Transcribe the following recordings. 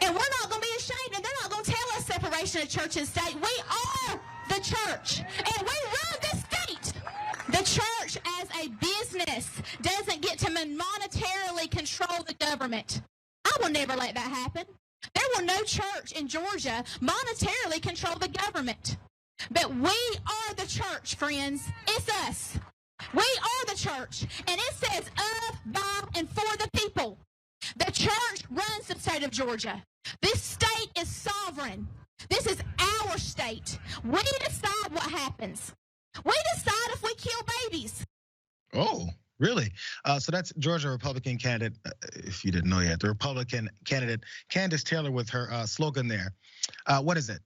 And we're not going to be ashamed, and they're not going to tell us separation of church and state. We are the church, and we run the state. The church as a business doesn't get to monetarily control the government. I will never let that happen. There will no church in Georgia monetarily control the government. But we are the church, friends. It's us. We are the church, and it says of, by, and for the people. The church runs the state of Georgia. This state is sovereign. This is our state. We decide what happens. We decide if we kill babies. Oh, really? So that's Georgia Republican candidate, if you didn't know yet, the Republican candidate, Candace Taylor, with her slogan there. What is it?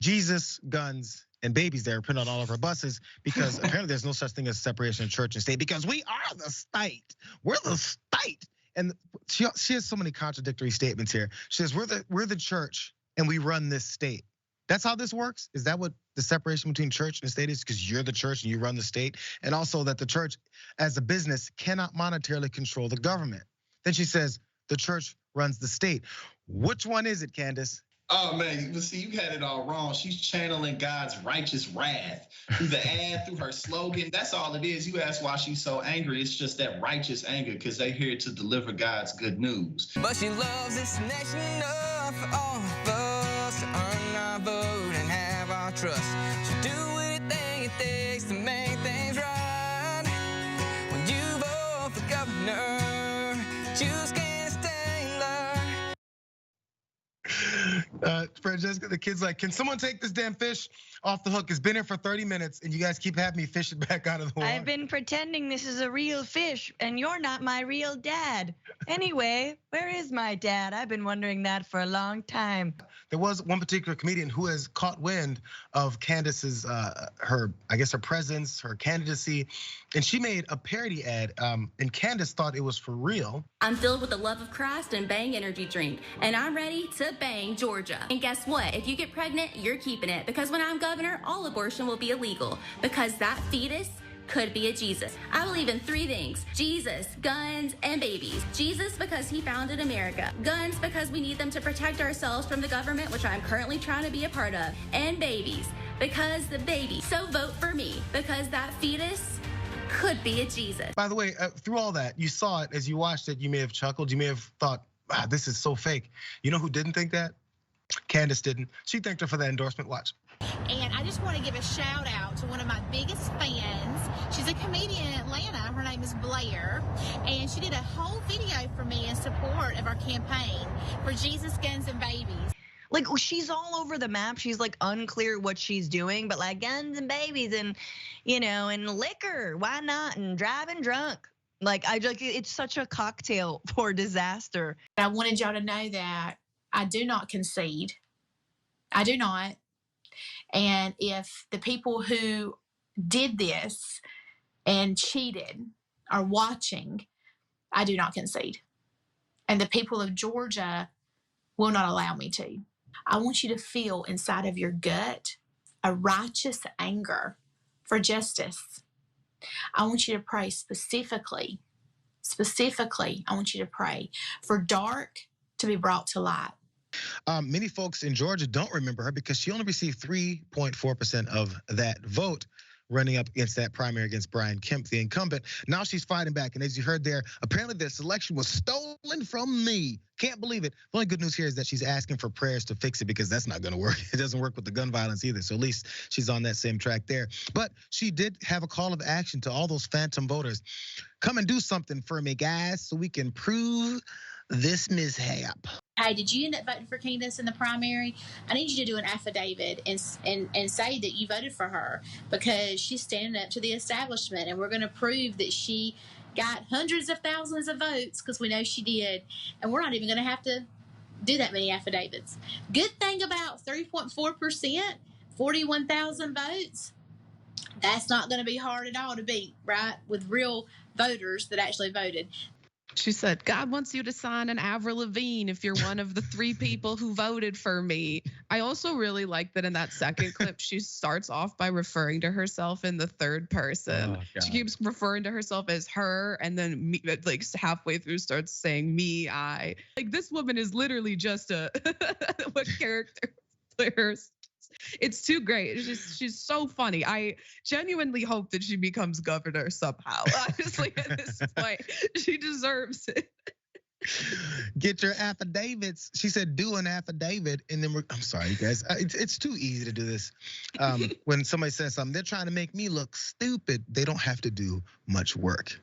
Jesus, guns, and babies there printed on all of her buses, because apparently there's no such thing as separation of church and state, because we are the state. We're the state. And she has so many contradictory statements here. She says, we're the church and we run this state. That's how this works? Is that what the separation between church and state is? Because you're the church and you run the state? And also that the church as a business cannot monetarily control the government. Then she says, the church runs the state. Which one is it, Candace? Oh man, you see, you had it all wrong. She's channeling God's righteous wrath through the ad, through her slogan. That's all it is. You ask why she's so angry. It's just that righteous anger, because they're here to deliver God's good news. But she loves this nation enough for all of us to earn our vote and have our trust. She'll do anything it takes to make things right. When you vote for governor, choose Candace Taylor. Francesca, the kid's like, can someone take this damn fish off the hook? It's been here for 30 minutes and you guys keep having me fish it back out of the water. I've been pretending this is a real fish and you're not my real dad. Anyway, where is my dad? I've been wondering that for a long time. There was one particular comedian who has caught wind of Candace's, her presence, her candidacy, and she made a parody ad, and Candace thought it was for real. I'm filled with the love of Christ and Bang energy drink, and I'm ready to bang Georgia. And guess what? If you get pregnant, you're keeping it, because when I'm governor, all abortion will be illegal, because that fetus could be a Jesus. I believe in three things: Jesus, guns, and babies. Jesus because he founded America. Guns because we need them to protect ourselves from the government, which I'm currently trying to be a part of. And babies because the baby. So vote for me, because that fetus could be a Jesus. By the way, through all that, you saw it as you watched it, you may have chuckled, you may have thought, wow, this is so fake. You know who didn't think that? Candace didn't. She thanked her for that endorsement. Watch. And I just want to give a shout out to one of my biggest fans. She's a comedian in Atlanta. Her name is Blair. And she did a whole video for me in support of our campaign for Jesus, guns, and babies. Like, she's all over the map. She's like unclear what she's doing, but like guns and babies and, and liquor, why not? And driving drunk. Like, it's such a cocktail for disaster. I wanted y'all to know that I do not concede. I do not. And if the people who did this and cheated are watching, I do not concede. And the people of Georgia will not allow me to. I want you to feel inside of your gut a righteous anger for justice. I want you to pray specifically, I want you to pray for dark to be brought to light. Many folks in Georgia don't remember her because she only received 3.4% of that vote, running up against that primary against Brian Kemp, the incumbent. Now she's fighting back, and as you heard there, apparently the selection was stolen from me. Can't believe it. The only good news here is that she's asking for prayers to fix it, because that's not gonna work. It doesn't work with the gun violence either, so at least she's on that same track there. But she did have a call of action to all those phantom voters. Come and do something for me, guys, so we can prove this mishap. Hey, did you end up voting for Candace in the primary? I need you to do an affidavit and say that you voted for her, because she's standing up to the establishment, and we're going to prove that she got hundreds of thousands of votes, because we know she did, and we're not even going to have to do that many affidavits. Good thing about 3.4%, 41,000 votes, that's not going to be hard at all to beat, right? With real voters that actually voted. She said, God wants you to sign an Avril Lavigne if you're one of the 3 people who voted for me. I also really like that in that second clip, she starts off by referring to herself in the third person. She keeps referring to herself as her, and then me, like halfway through starts saying me, I. Like, this woman is literally just a what character players. It's too great. She's so funny. I genuinely hope that she becomes governor somehow. Honestly, at this point, she deserves it. Get your affidavits. She said, do an affidavit. And then I'm sorry, you guys. It's too easy to do this. When somebody says something, they're trying to make me look stupid. They don't have to do much work.